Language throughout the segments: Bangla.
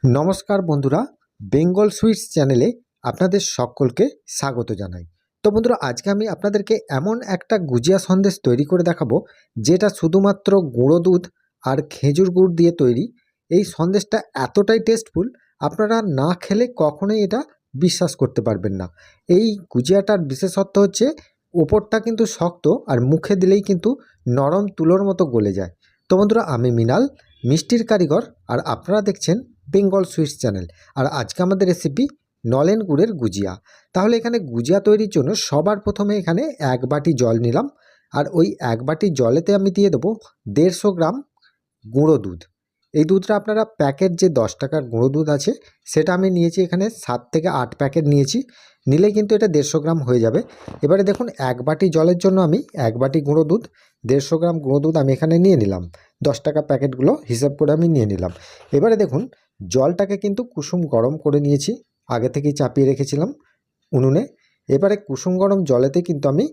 নমস্কার বন্ধুরা, বেঙ্গল সুইটস চ্যানেলে আপনাদের সকলকে স্বাগত জানাই। তো বন্ধুরা, আজকে আমি আপনাদেরকে এমন একটা গুজিয়া সন্দেশ তৈরি করে দেখাবো যেটা শুধুমাত্র গুঁড়ো দুধ আর খেজুর গুড় দিয়ে তৈরি। এই সন্দেশটা এতটাই টেস্টফুল, আপনারা না খেলে কখনোই এটা বিশ্বাস করতে পারবেন না। এই গুজিয়াটার বিশেষত্ব হচ্ছে ওপরটা কিন্তু শক্ত আর মুখে দিলেই কিন্তু নরম তুলোর মতো গলে যায়। তো বন্ধুরা, আমি মৃণাল, মিষ্টির কারিগর, আর আপনারা দেখছেন বেঙ্গল সুইটস চ্যানেল। আর আজকে আমাদের রেসিপি নলেন গুড়ের গুজিয়া। তাহলে এখানে গুজিয়া তৈরির জন্য সবার প্রথমে এখানে 1 বাটি জল নিলাম, আর ওই 1 বাটি জলেতে আমি দিয়ে দেবো 150 গ্রাম গুঁড়ো দুধ। এই দুধটা আপনারা প্যাকেট যে 10 টাকার গুঁড়ো দুধ আছে সেটা আমি নিয়েছি, এখানে 7 থেকে 8 প্যাকেট নিয়েছি, নিলে কিন্তু এটা 150 গ্রাম হয়ে যাবে। এবারে দেখুন, 1 বাটি জলের জন্য আমি 1 বাটি গুঁড়ো দুধ, 150 গ্রাম গুঁড়ো দুধ আমি এখানে নিয়ে নিলাম। 10 টাকা প্যাকেটগুলো হিসাব করে আমি নিয়ে নিলাম। এবারে দেখুন, জলটাকে কিন্তু কুসুম গরম করে নিয়েছি, আগে থেকেই চাপিয়ে রেখেছিলাম উনুনে। এবারে কুসুম গরম জলেতে কিন্তু আমি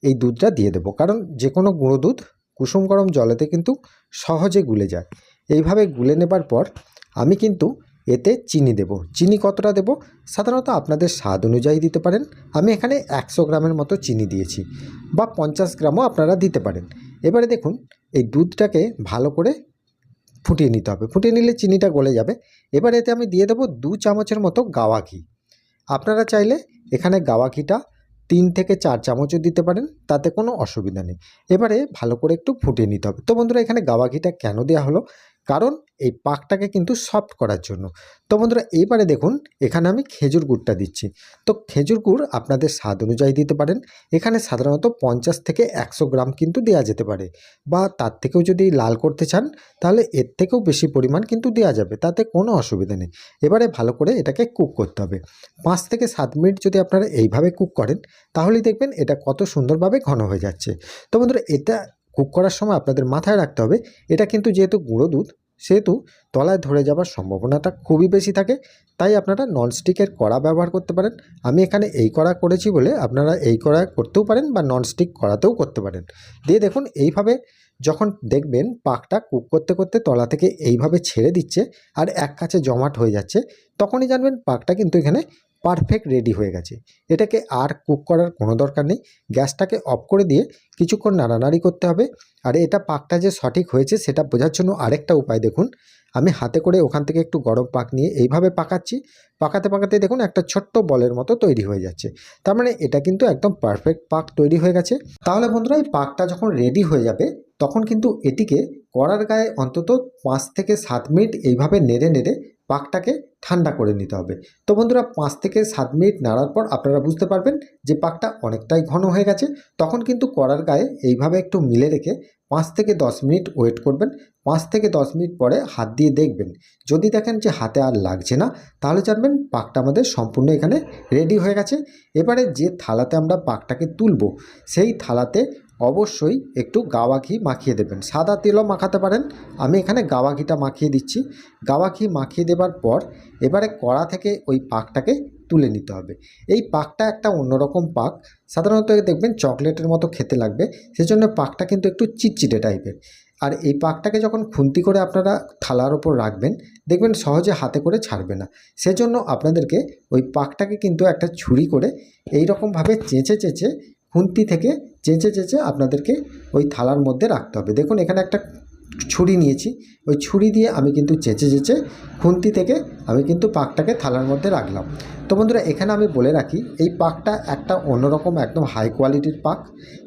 এই দুধটা দিয়ে দেবো, কারণ যে কোনো গুঁড়ো দুধ কুসুম গরম জলেতে কিন্তু সহজে গুলে যায়। এইভাবে গুলে নেবার পর আমি কিন্তু এতে চিনি দেব। চিনি কতটা দেব, সাধারণত আপনাদের স্বাদ অনুযায়ী দিতে পারেন। আমি এখানে 100 গ্রামের মতো চিনি দিয়েছি, বা 50 গ্রামও আপনারা দিতে পারেন। এবারে দেখুন, এই দুধটাকে ভালো করে ফুটিয়ে নিতে হবে। ফুটিয়ে নিলে চিনিটা গলে যাবে। এবার এতে আমি দিয়ে দেবো 2 চামচের মতো গাওয়া ঘি। আপনারা চাইলে এখানে গাওয়া ঘিটা 3 থেকে 4 চামচও দিতে পারেন, তাতে কোনো অসুবিধা নেই। এবারে ভালো করে একটু ফুটিয়ে নিতে হবে। তো বন্ধুরা, এখানে গাওয়া ঘিটা কেন দেওয়া হলো, কারণ এই পাকটাকে কিন্তু সফট করার জন্য। তো বন্ধুরা, এইবারে দেখুন, এখানে আমি খেজুর গুড়টা দিচ্ছি। তো খেজুর গুড় আপনাদের স্বাদ অনুযায়ী দিতে পারেন। এখানে সাধারণত 50 থেকে 100 গ্রাম কিন্তু দেওয়া যেতে পারে, বা তার থেকেও যদি লাল করতে চান তাহলে এর থেকেও বেশি পরিমাণ কিন্তু দেওয়া যাবে, তাতে কোনো অসুবিধা নেই। এবারে ভালো করে এটাকে কুক করতে হবে। 5 থেকে 7 মিনিট যদি আপনারা এইভাবে কুক করেন তাহলেই দেখবেন এটা কত সুন্দরভাবে ঘন হয়ে যাচ্ছে। তো বন্ধুরা, এটা কুক করার সময় আপনাদের মাথায় রাখতে হবে, এটা কিন্তু যেহেতু গুঁড়ো দুধ, সেহেতু তলায় ধরে যাওয়ার সম্ভাবনাটা খুবই বেশি থাকে। তাই আপনারা ননস্টিকের কড়া ব্যবহার করতে পারেন। আমি এখানে এই কড়া করেছি বলে আপনারা এই কড়া করতেও পারেন, বা ননস্টিক কড়াতেও করতে পারেন। দিয়ে দেখুন, এইভাবে যখন দেখবেন পাকটা কুক করতে করতে তলা থেকে এইভাবে ছেড়ে দিচ্ছে আর এক কাছে জমাট হয়ে যাচ্ছে, তখনই জানবেন পাকটা কিন্তু এখানে পারফেক্ট রেডি হয়ে গেছে। এটাকে আর কুক করার কোনো দরকার নেই। গ্যাসটাকে অফ করে দিয়ে কিছুক্ষণ নাড়ানাড়ি করতে হবে। আর এটা পাকটা যে সঠিক হয়েছে সেটা বোঝার জন্য আরেকটা উপায় দেখুন, আমি হাতে করে ওখান থেকে একটু গরম পাক নিয়ে এইভাবে পাকাচ্ছি। পাকাতে পাকাতে দেখুন একটা ছোট্ট বলের মতো তৈরি হয়ে যাচ্ছে। তার মানে এটা কিন্তু একদম পারফেক্ট পাক তৈরি হয়ে গেছে। তাহলে বন্ধুরা, এই পাকটা যখন রেডি হয়ে যাবে তখন কিন্তু এটিকে কড়ার গায়ে অন্তত 5 থেকে 7 মিনিট এইভাবে নেড়ে নেড়ে পাকটাকে ঠান্ডা করে নিতে হবে। তো বন্ধুরা, 5 থেকে 7 মিনিট নাড়ার পর আপনারা বুঝতে পারবেন যে পাকটা অনেকটাই ঘন হয়ে গেছে। তখন কিন্তু কড়ার গায়ে এইভাবে একটু মিলে রেখে 5 থেকে 10 মিনিট ওয়েট করবেন। 5 থেকে 10 মিনিট পরে হাত দিয়ে দেখবেন, যদি দেখেন যে হাতে আর লাগছে না, তাহলে জানবেন পাকটা আমাদের সম্পূর্ণ এখানে রেডি হয়ে গেছে। এবারে যে থালাতে আমরা পাকটাকে তুলব, সেই থালাতে অবশ্যই একটু গাওয়া ঘি মাখিয়ে দেবেন। সাদা তেলও মাখাতে পারেন, আমি এখানে গাওয়া ঘিটা মাখিয়ে দিচ্ছি। গাওয়া ঘি মাখিয়ে দেবার পর এবারে কড়া থেকে ওই পাকটাকে তুলে নিতে হবে। এই পাকটা একটা অন্যরকম পাক, সাধারণত দেখবেন চকলেটের মতো খেতে লাগবে, সেজন্য পাকটা কিন্তু একটু চিটচিটে টাইপের। আর এই পাকটাকে যখন খুন্তি করে আপনারা থালার ওপর রাখবেন, দেখবেন সহজে হাতে করে ছাড়বে না। সেজন্য আপনাদেরকে ওই পাকটাকে কিন্তু একটা ছুরি করে এই রকমভাবে চেঁচে চেঁচে, খুন্তি থেকে চেঁচে চেঁচে আপনাদেরকে ওই থালার মধ্যে রাখতে হবে। দেখুন, এখানে একটা ছুরি নিয়েছি, ওই ছুরি দিয়ে আমি কিন্তু চেঁচে চেঁচে খুন্তি থেকে আমি কিন্তু পাকটাকে থালার মধ্যে রাখলাম। তো বন্ধুরা, এখানে আমি বলে রাখি, এই পাকটা একটা অন্যরকম একদম হাই কোয়ালিটির পাক।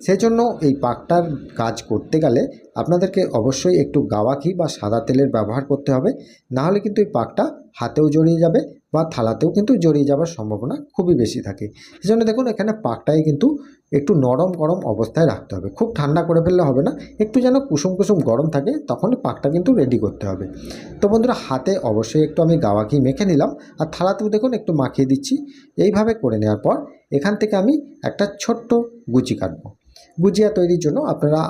সেজন্য এই পাকটার কাজ করতে গেলে আপনাদেরকে অবশ্যই একটু গাওয়া ঘি বা সাদা তেলের ব্যবহার করতে হবে, নাহলে কিন্তু এই পাকটা হাতেও জড়িয়ে যাবে বা থালাতেও কিন্তু জড়িয়ে যাওয়ার সম্ভাবনা খুবই বেশি থাকে। সেজন্য দেখুন, এখানে পাকটাই কিন্তু একটু নরম গরম অবস্থায় রাখতে হবে, খুব ঠান্ডা করে ফেললে হবে না, একটু যেন কুসুম কুসুম গরম থাকে, তখন পাকটা কিন্তু রেডি করতে হবে। তো বন্ধুরা, হাতে অবশ্যই একটু আমি গাওয়া ঘি মেখে নিলাম, আর থালাতেও দেখুন একটু মাখিয়ে দিচ্ছি। এইভাবে করে নেওয়ার পর এখান থেকে আমি একটা ছোট্ট গুচি কাটবো। গুজিয়া তৈরির জন্য আপনারা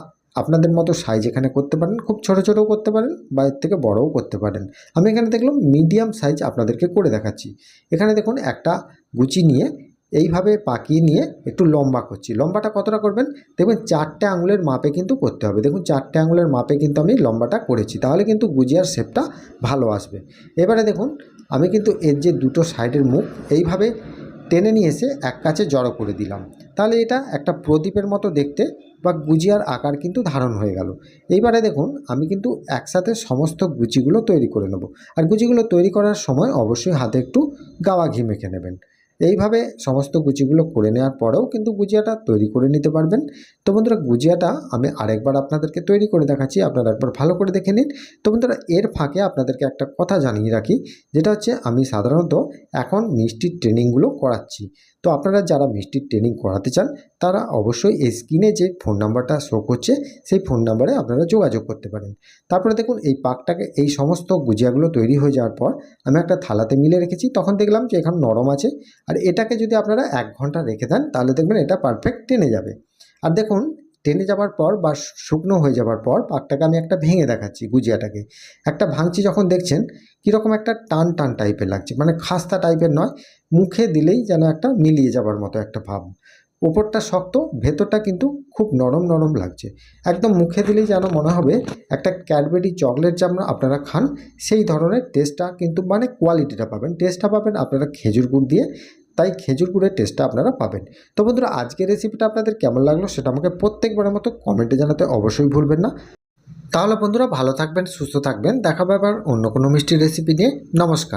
আপনাদের মতো সাইজ এখানে করতে পারেন, খুব ছোট ছোটও করতে পারেন বা এর থেকে বড়ও করতে পারেন। আমি এখানে দেখলাম মিডিয়াম সাইজ আপনাদেরকে করে দেখাচ্ছি। এখানে দেখুন একটা গুচি নিয়ে এইভাবে পাকিয়ে নিয়ে একটু লম্বা করছি। লম্বাটা কতটা করবেন দেখবেন 4টে আঙুলের মাপে কিন্তু করতে হবে। দেখুন 4টে আঙুলের মাপে কিন্তু আমি লম্বাটা করেছি, তাহলে কিন্তু গুজিয়ার শেপটা ভালো আসবে। এবারে দেখুন আমি কিন্তু এর যে দুটো সাইডের মুখ এইভাবে টেনে নিয়ে এসে এক কাছে জড়ো করে দিলাম, তাহলে এটা একটা প্রদীপের মতো দেখতে বা গুজিয়ার আকার কিন্তু ধারণ হয়ে গেল। এইবারে দেখুন আমি কিন্তু একসাথে সমস্ত গুচিগুলো তৈরি করে নেব। আর গুচিগুলো তৈরি করার সময় অবশ্যই হাতে একটু গাওয়া ঘি মেখে নেবেন। এইভাবে সমস্ত গুচিগুলো করে নেওয়ার পরেও কিন্তু গুজিয়াটা তৈরি করে নিতে পারবেন। তো বন্ধুরা গুজিয়াটা আমি আরেকবার আপনাদেরকে তৈরি করে দেখাচ্ছি, আপনারা একবার ভালো করে দেখে নিন। তো বন্ধুরা এর ফাঁকে আপনাদেরকে একটা কথা জানিয়ে রাখি, যেটা হচ্ছে আমি সাধারণত এখন মিষ্টির ট্রেনিংগুলো করাচ্ছি। তো আপনারা যারা মিষ্টির ট্রেনিং করাতে চান তারা অবশ্যই এই স্ক্রিনে যে ফোন নাম্বারটা শো করছে সেই ফোন নাম্বারে আপনারা যোগাযোগ করতে পারেন। তারপরে দেখুন এই পাকটাকে এই সমস্ত গুজিয়াগুলো তৈরি হয়ে যাওয়ার পর আমি একটা থালাতে মিলে রেখেছি। তখন দেখলাম যে এখন নরম আছে, আর এটাকে যদি আপনারা 1 ঘন্টা রেখে দেন তাহলে দেখবেন এটা পারফেক্ট টেনে যাবে। আর দেখুন টেনে যাবার পর বা শুকনো হয়ে যাবার পর পাকটাকে আমি একটা ভেঙে দেখাচ্ছি। গুজিয়াটাকে একটা ভাঙছি যখন দেখছেন কীরকম একটা টান টান টাইপের লাগছে, মানে খাস্তা টাইপের নয়, মুখে দিলেই যেন একটা মিলিয়ে যাবার মতো একটা ভাব। উপরটা শক্ত, ভেতরটা কিন্তু খুব নরম নরম লাগছে। একদম মুখে দিলেই যেন মনে হবে একটা ক্যাডবেরি চকলেট যেমন আপনারা খান সেই ধরনের টেস্টটা কিন্তু, মানে কোয়ালিটিটা পাবেন, টেস্টটা পাবেন আপনারা খেজুর গুড় দিয়ে, তাই খেজুর গুড়ের টেস্টটা আপনারা পাবেন। তো বন্ধুরা আজকের রেসিপিটা আপনাদের কেমন লাগলো সেটা আমাকে প্রত্যেকবারের মতো কমেন্টে জানাতে অবশ্যই ভুলবেন না। তাহলে বন্ধুরা ভালো থাকবেন, সুস্থ থাকবেন, দেখা হবে আবার অন্য কোনো মিষ্টির রেসিপি নিয়ে। নমস্কার।